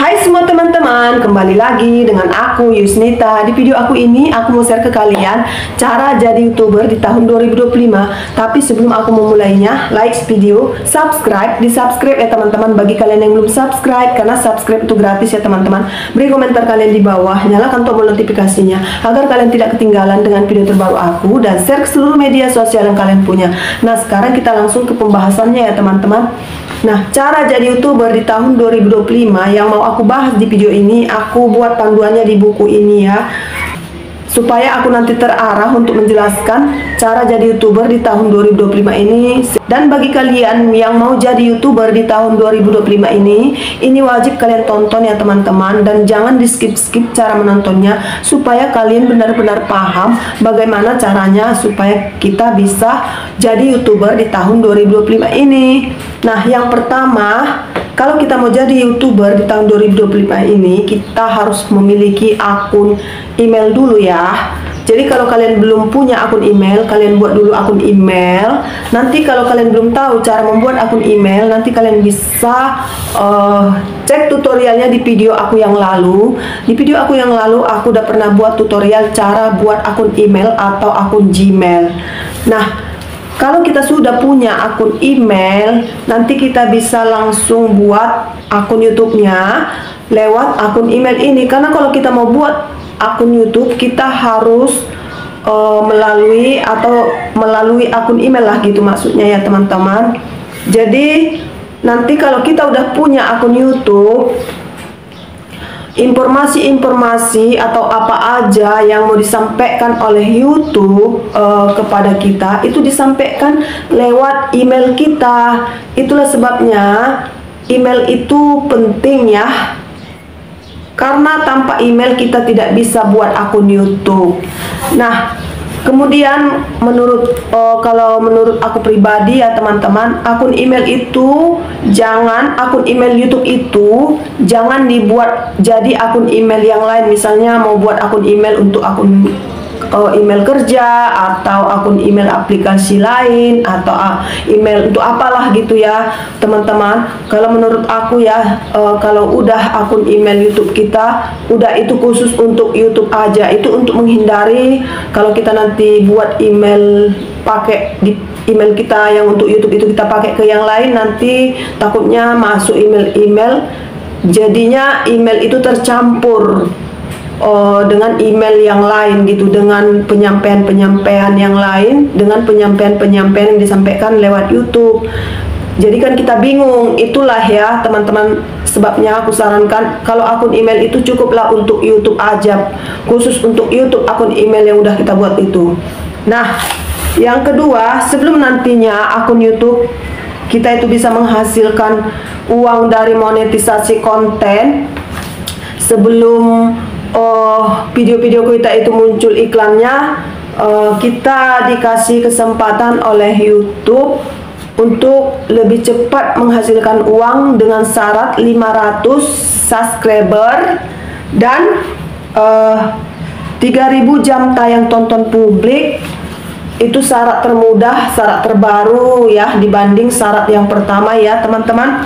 Hai semua teman-teman, kembali lagi dengan aku Yusnita. Di video aku ini aku mau share ke kalian cara jadi YouTuber di tahun 2025. Tapi sebelum aku memulainya, like video, subscribe, di-subscribe ya teman-teman. Bagi kalian yang belum subscribe, karena subscribe itu gratis ya teman-teman. Beri komentar kalian di bawah, nyalakan tombol notifikasinya agar kalian tidak ketinggalan dengan video terbaru aku, dan share ke seluruh media sosial yang kalian punya. Nah, sekarang kita langsung ke pembahasannya ya teman-teman. Nah, cara jadi YouTuber di tahun 2025 yang mau aku bahas di video ini, aku buat panduannya di buku ini ya, supaya aku nanti terarah untuk menjelaskan cara jadi YouTuber di tahun 2025 ini. Dan bagi kalian yang mau jadi YouTuber di tahun 2025 ini wajib kalian tonton ya teman-teman, dan jangan di skip-skip cara menontonnya, supaya kalian benar-benar paham bagaimana caranya supaya kita bisa jadi YouTuber di tahun 2025 ini. Nah, yang pertama, kalau kita mau jadi YouTuber di tahun 2025 ini, kita harus memiliki akun email dulu ya. Jadi kalau kalian belum punya akun email, kalian buat dulu akun email. Nanti kalau kalian belum tahu cara membuat akun email, nanti kalian bisa cek tutorialnya di video aku yang lalu. Di video aku yang lalu aku udah pernah buat tutorial cara buat akun email atau akun Gmail. Nah, kalau kita sudah punya akun email, nanti kita bisa langsung buat akun YouTube-nya lewat akun email ini. Karena kalau kita mau buat akun YouTube, kita harus melalui akun email lah gitu maksudnya ya teman-teman. Jadi nanti kalau kita udah punya akun YouTube, informasi-informasi atau apa aja yang mau disampaikan oleh YouTube kepada kita, itu disampaikan lewat email kita. Itulah sebabnya email itu penting ya, karena tanpa email kita tidak bisa buat akun YouTube. Nah, kemudian kalau menurut aku pribadi ya teman-teman, akun email YouTube itu jangan dibuat jadi akun email yang lain. Misalnya mau buat akun email untuk akun email kerja, atau akun email aplikasi lain, atau email untuk apalah gitu ya teman-teman. Kalau menurut aku ya, kalau udah akun email YouTube kita udah itu khusus untuk YouTube aja, itu untuk menghindari kalau kita nanti buat email pakai di email kita yang untuk YouTube itu kita pakai ke yang lain, nanti takutnya masuk email jadinya email itu tercampur dengan email yang lain gitu, dengan penyampaian yang lain, dengan penyampaian yang disampaikan lewat YouTube. Jadi kan kita bingung. Itulah ya teman-teman, sebabnya aku sarankan kalau akun email itu cukuplah untuk YouTube aja, khusus untuk YouTube akun email yang udah kita buat itu. Nah, yang kedua, sebelum nantinya akun YouTube kita itu bisa menghasilkan uang dari monetisasi konten, sebelum video-video kita itu muncul iklannya, kita dikasih kesempatan oleh YouTube untuk lebih cepat menghasilkan uang dengan syarat 500 subscriber dan 3.000 jam tayang tonton publik. Itu syarat termudah, syarat terbaru ya, dibanding syarat yang pertama ya teman-teman.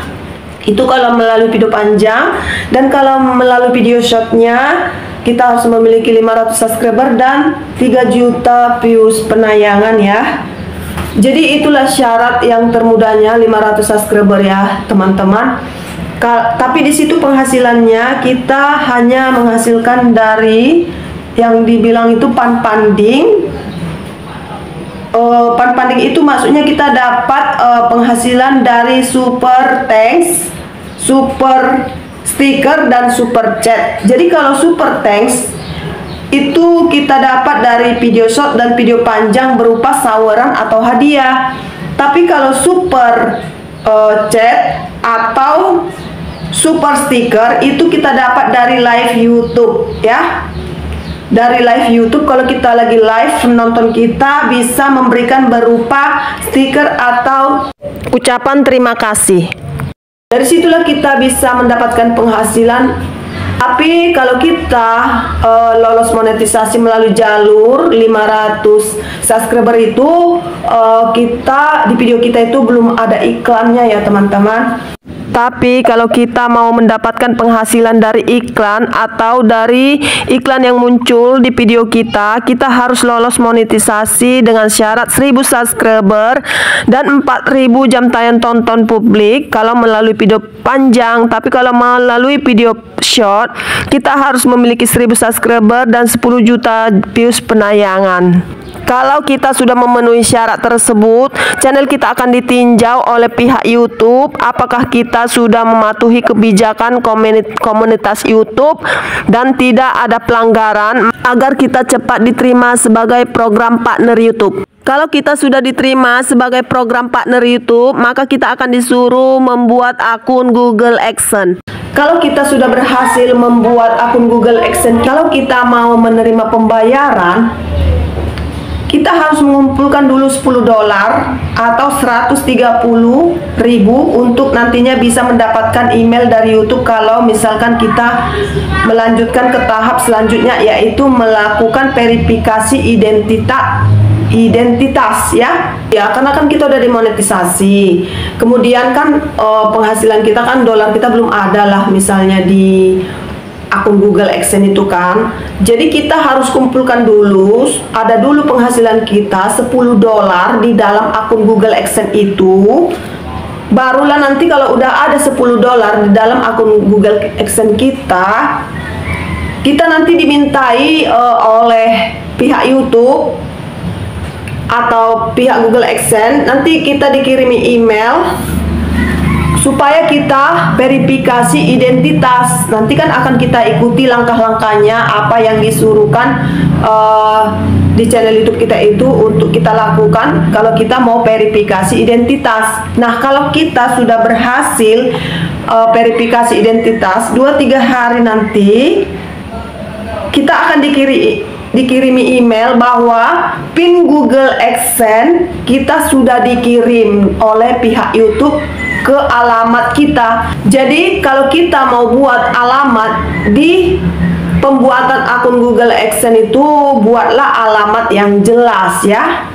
Itu kalau melalui video panjang, dan kalau melalui video shortnya kita harus memiliki 500 subscriber dan 3 juta views penayangan ya. Jadi itulah syarat yang termudahnya, 500 subscriber ya teman-teman. Tapi di situ penghasilannya kita hanya menghasilkan dari yang dibilang itu panpanding. Panpanding itu maksudnya kita dapat penghasilan dari super thanks, super stiker, dan super chat. Jadi kalau super thanks itu kita dapat dari video short dan video panjang berupa saweran atau hadiah. Tapi kalau super chat atau super stiker itu kita dapat dari live YouTube ya. Dari live YouTube, kalau kita lagi live, penonton kita bisa memberikan berupa stiker atau ucapan terima kasih. Dari situlah kita bisa mendapatkan penghasilan. Tapi kalau kita lolos monetisasi melalui jalur 500 subscriber itu, kita di video kita itu belum ada iklannya ya teman-teman. Tapi kalau kita mau mendapatkan penghasilan dari iklan atau dari iklan yang muncul di video kita, kita harus lolos monetisasi dengan syarat 1000 subscriber dan 4000 jam tayang tonton publik kalau melalui video panjang. Tapi kalau melalui video short, kita harus memiliki 1000 subscriber dan 10 juta views penayangan. Kalau kita sudah memenuhi syarat tersebut, channel kita akan ditinjau oleh pihak YouTube apakah kita sudah mematuhi kebijakan komunitas YouTube dan tidak ada pelanggaran agar kita cepat diterima sebagai program partner YouTube. Kalau kita sudah diterima sebagai program partner YouTube, maka kita akan disuruh membuat akun Google AdSense. Kalau kita sudah berhasil membuat akun Google AdSense, kalau kita mau menerima pembayaran, kita harus mengumpulkan dulu $10 atau 130.000 untuk nantinya bisa mendapatkan email dari YouTube kalau misalkan kita melanjutkan ke tahap selanjutnya, yaitu melakukan verifikasi identitas ya karena kan kita udah dimonetisasi, kemudian kan penghasilan kita kan dolar kita belum ada lah misalnya di akun Google AdSense itu kan. Jadi kita harus kumpulkan dulu, ada dulu penghasilan kita $10 di dalam akun Google AdSense itu. Barulah nanti kalau udah ada $10 di dalam akun Google AdSense kita nanti dimintai oleh pihak YouTube atau pihak Google AdSense, nanti kita dikirimi email supaya kita verifikasi identitas. Nanti kan akan kita ikuti langkah-langkahnya apa yang disuruhkan di channel YouTube kita itu untuk kita lakukan kalau kita mau verifikasi identitas. Nah, kalau kita sudah berhasil verifikasi identitas 2-3 hari nanti kita akan dikirimi email bahwa PIN Google AdSense kita sudah dikirim oleh pihak YouTube ke alamat kita. Jadi kalau kita mau buat alamat di pembuatan akun Google AdSense itu, buatlah alamat yang jelas ya.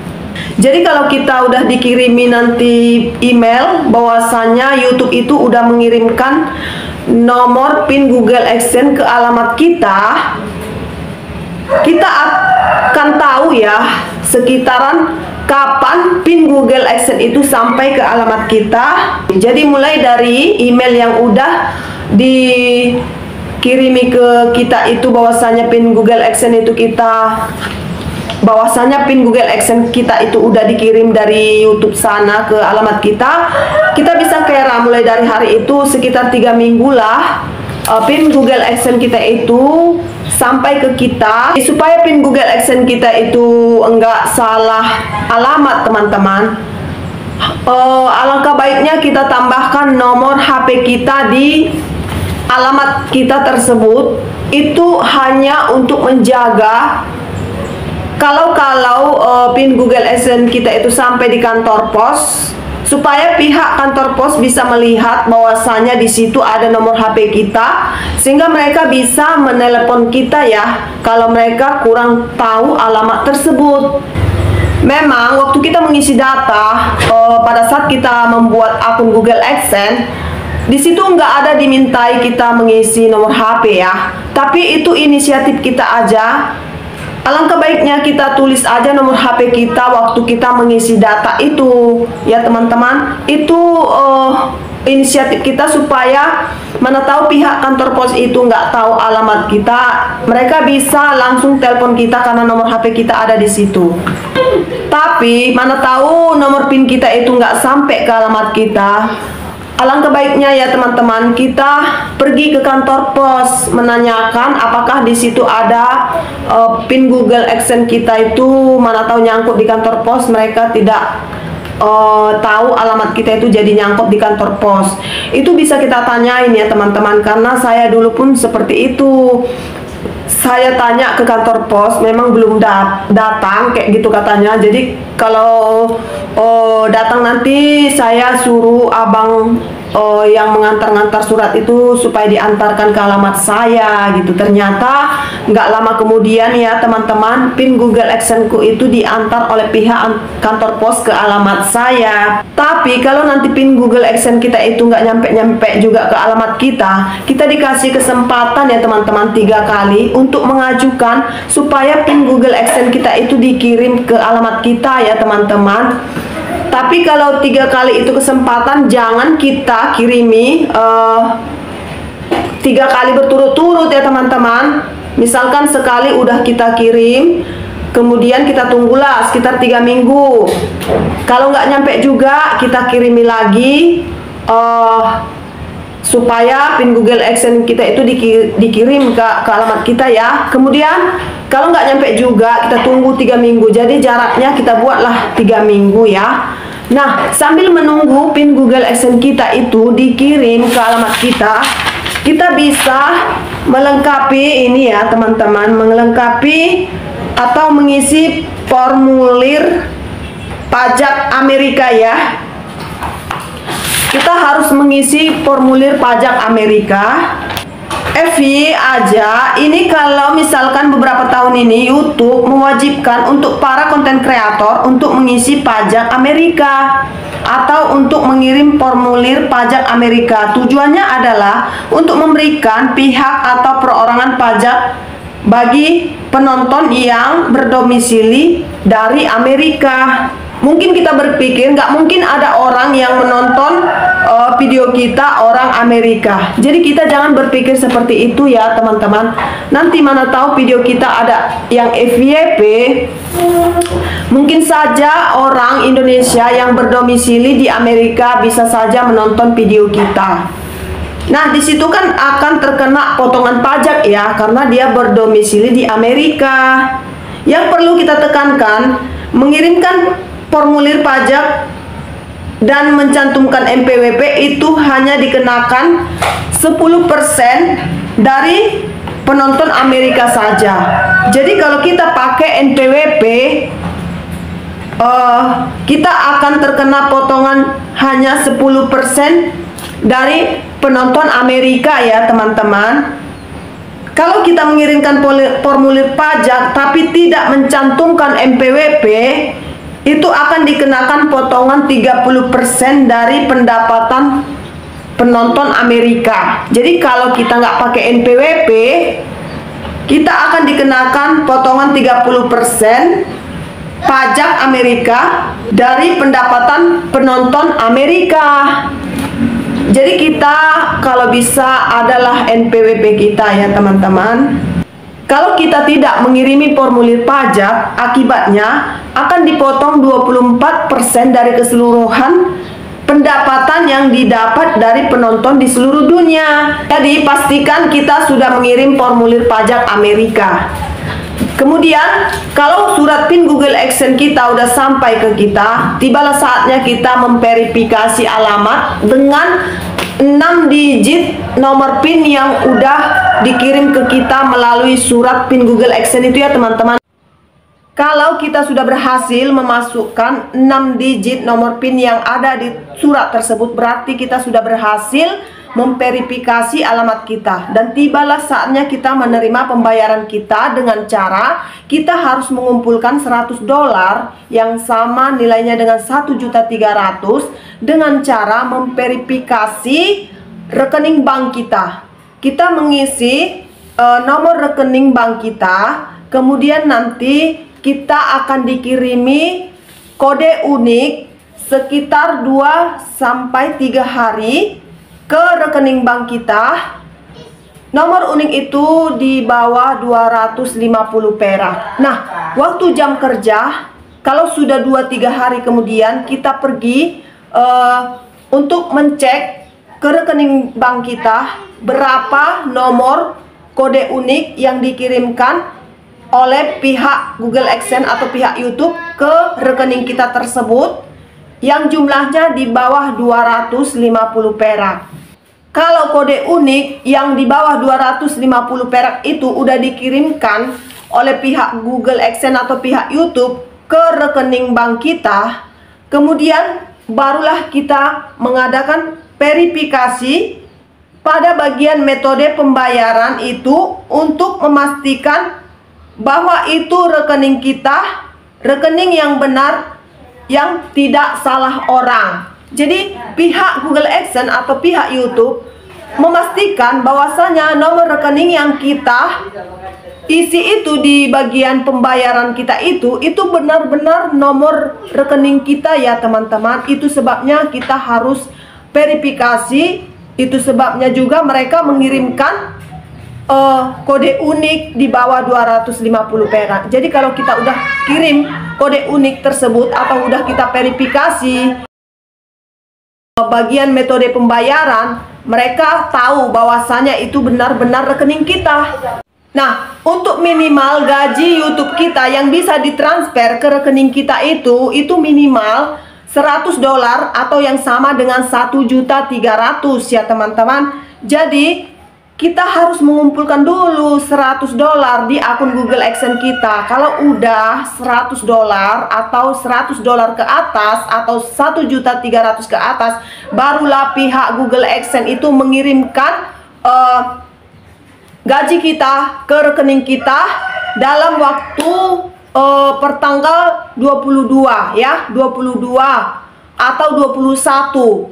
Jadi kalau kita udah dikirimi nanti email bahwasanya YouTube itu udah mengirimkan nomor PIN Google AdSense ke alamat kita, kita akan tahu ya sekitaran kapan PIN Google AdSense itu sampai ke alamat kita. Jadi mulai dari email yang udah dikirimi ke kita itu bahwasanya PIN Google AdSense itu PIN kita itu udah dikirim dari YouTube sana ke alamat kita. Kita bisa kira mulai dari hari itu sekitar 3 minggu lah PIN Google AdSense kita itu sampai ke kita. Supaya PIN Google AdSense kita itu enggak salah alamat teman-teman, alangkah baiknya kita tambahkan nomor HP kita di alamat kita tersebut. Itu hanya untuk menjaga kalau PIN Google AdSense kita itu sampai di kantor pos, supaya pihak kantor pos bisa melihat bahwasanya di situ ada nomor HP kita, sehingga mereka bisa menelepon kita ya kalau mereka kurang tahu alamat tersebut. Memang waktu kita mengisi data pada saat kita membuat akun Google AdSense, di situ nggak ada dimintai kita mengisi nomor HP ya, tapi itu inisiatif kita aja. Alangkah baiknya kita tulis aja nomor HP kita waktu kita mengisi data itu ya teman-teman. Itu inisiatif kita supaya mana tahu pihak kantor pos itu nggak tahu alamat kita, mereka bisa langsung telepon kita karena nomor HP kita ada di situ. Tapi mana tahu nomor PIN kita itu nggak sampai ke alamat kita. Alangkah baiknya ya teman-teman, kita pergi ke kantor pos menanyakan apakah di situ ada PIN Google AdSense kita itu, mana tahu nyangkut di kantor pos, mereka tidak tahu alamat kita itu jadi nyangkut di kantor pos. Itu bisa kita tanyain ya teman-teman, karena saya dulu pun seperti itu. Saya tanya ke kantor pos, memang belum datang kayak gitu katanya. Jadi kalau datang nanti saya suruh abang yang mengantar-ngantar surat itu supaya diantarkan ke alamat saya gitu. Ternyata nggak lama kemudian ya teman-teman, PIN Google AdSense ku itu diantar oleh pihak kantor pos ke alamat saya. Tapi kalau nanti PIN Google AdSense kita itu nggak nyampe-nyampe juga ke alamat kita, kita dikasih kesempatan ya teman-teman 3 kali untuk mengajukan supaya PIN Google AdSense kita itu dikirim ke alamat kita ya teman-teman. Tapi kalau 3 kali itu kesempatan, jangan kita kirimi 3 kali berturut-turut ya teman-teman. Misalkan sekali udah kita kirim, kemudian kita tunggulah sekitar 3 minggu. Kalau nggak nyampe juga, kita kirimi lagi supaya PIN Google AdSense kita itu dikirim ke alamat kita ya. Kemudian kalau nggak nyampe juga, kita tunggu 3 minggu. Jadi jaraknya kita buatlah 3 minggu ya. Nah, sambil menunggu PIN Google AdSense kita itu dikirim ke alamat kita, kita bisa melengkapi ini ya teman-teman, melengkapi atau mengisi formulir pajak Amerika ya. Kita harus mengisi formulir pajak Amerika. FYI aja, ini kalau misalkan beberapa tahun ini YouTube mewajibkan untuk para konten kreator untuk mengisi pajak Amerika atau untuk mengirim formulir pajak Amerika. Tujuannya adalah untuk memberikan pihak atau perorangan pajak bagi penonton yang berdomisili dari Amerika. Mungkin kita berpikir nggak mungkin ada orang yang menonton video kita orang Amerika. Jadi kita jangan berpikir seperti itu ya teman-teman. Nanti mana tahu video kita ada yang FYP, mungkin saja orang Indonesia yang berdomisili di Amerika bisa saja menonton video kita. Nah, di situ kan akan terkena potongan pajak ya, karena dia berdomisili di Amerika. Yang perlu kita tekankan, mengirimkan formulir pajak dan mencantumkan NPWP itu hanya dikenakan 10% dari penonton Amerika saja. Jadi kalau kita pakai NPWP, kita akan terkena potongan hanya 10% dari penonton Amerika ya teman-teman. Kalau kita mengirimkan formulir pajak tapi tidak mencantumkan NPWP, itu akan dikenakan potongan 30% dari pendapatan penonton Amerika. Jadi kalau kita nggak pakai NPWP, kita akan dikenakan potongan 30% pajak Amerika dari pendapatan penonton Amerika. Jadi kita kalau bisa adalah NPWP kita ya teman-teman. Kalau kita tidak mengirimi formulir pajak, akibatnya akan dipotong 24% dari keseluruhan pendapatan yang didapat dari penonton di seluruh dunia. Jadi pastikan kita sudah mengirim formulir pajak Amerika. Kemudian kalau surat PIN Google AdSense kita udah sampai ke kita, tibalah saatnya kita memverifikasi alamat dengan 6 digit nomor PIN yang udah dikirim ke kita melalui surat PIN Google AdSense itu ya teman-teman. Kalau kita sudah berhasil memasukkan 6 digit nomor PIN yang ada di surat tersebut, berarti kita sudah berhasil memverifikasi alamat kita. Dan tibalah saatnya kita menerima pembayaran kita dengan cara kita harus mengumpulkan $100 yang sama nilainya dengan 1.300.000 dengan cara memverifikasi rekening bank kita. Kita mengisi nomor rekening bank kita, kemudian nanti kita akan dikirimi kode unik sekitar 2-3 hari ke rekening bank kita. Nomor unik itu di bawah 250 perak. Nah, waktu jam kerja, kalau sudah 2-3 hari kemudian kita pergi untuk mencek ke rekening bank kita berapa nomor kode unik yang dikirimkan oleh pihak Google AdSense atau pihak YouTube ke rekening kita tersebut yang jumlahnya di bawah 250 perak. Kalau kode unik yang di bawah 250 perak itu udah dikirimkan oleh pihak Google AdSense atau pihak YouTube ke rekening bank kita, kemudian barulah kita mengadakan verifikasi pada bagian metode pembayaran itu untuk memastikan bahwa itu rekening kita, rekening yang benar, yang tidak salah orang. Jadi pihak Google AdSense atau pihak YouTube memastikan bahwasanya nomor rekening yang kita isi itu di bagian pembayaran kita itu benar-benar nomor rekening kita ya teman-teman. Itu sebabnya kita harus verifikasi. Itu sebabnya juga mereka mengirimkan kode unik di bawah 250 perak. Jadi kalau kita udah kirim kode unik tersebut atau udah kita verifikasi bagian metode pembayaran, mereka tahu bahwasanya itu benar-benar rekening kita. Nah, untuk minimal gaji YouTube kita yang bisa ditransfer ke rekening kita itu minimal $100 atau yang sama dengan 1.300.000 ya teman-teman. Jadi kita harus mengumpulkan dulu $100 di akun Google AdSense kita. Kalau udah $100 atau $100 ke atas atau 1.300.000 ke atas, barulah pihak Google AdSense itu mengirimkan gaji kita ke rekening kita dalam waktu pertanggal 22 ya, 22 atau 21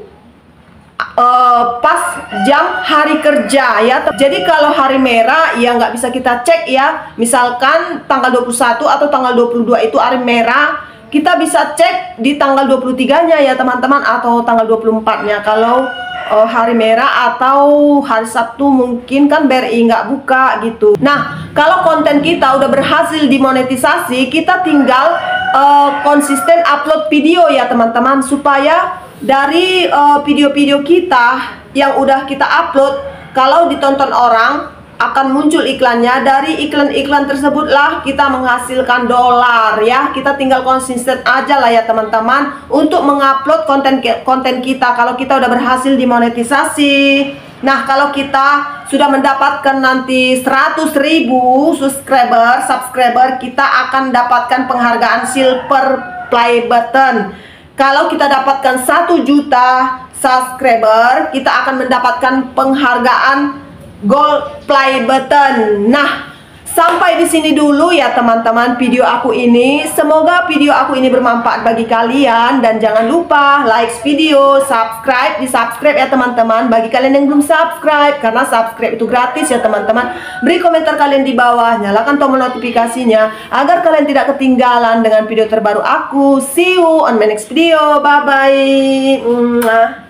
pas jam hari kerja ya. Jadi kalau hari merah ya nggak bisa kita cek ya. Misalkan tanggal 21 atau tanggal 22 itu hari merah, kita bisa cek di tanggal 23-nya ya teman-teman, atau tanggal 24-nya. Kalau hari merah atau hari Sabtu mungkin kan BRI nggak buka gitu. Nah, kalau konten kita udah berhasil dimonetisasi, kita tinggal konsisten upload video ya teman-teman, supaya dari video-video kita yang udah kita upload, kalau ditonton orang akan muncul iklannya. Dari iklan-iklan tersebutlah kita menghasilkan dolar ya. Kita tinggal konsisten aja lah ya teman-teman untuk mengupload konten kita kalau kita udah berhasil dimonetisasi. Nah, kalau kita sudah mendapatkan nanti 100.000 subscriber, kita akan dapatkan penghargaan silver play button. Kalau kita dapatkan 1 juta subscriber, kita akan mendapatkan penghargaan gold play button. Nah, sampai di sini dulu ya teman-teman video aku ini. Semoga video aku ini bermanfaat bagi kalian, dan jangan lupa like video, subscribe ya teman-teman. Bagi kalian yang belum subscribe, karena subscribe itu gratis ya teman-teman, beri komentar kalian di bawah, nyalakan tombol notifikasinya agar kalian tidak ketinggalan dengan video terbaru aku. See you on my next video. Bye bye.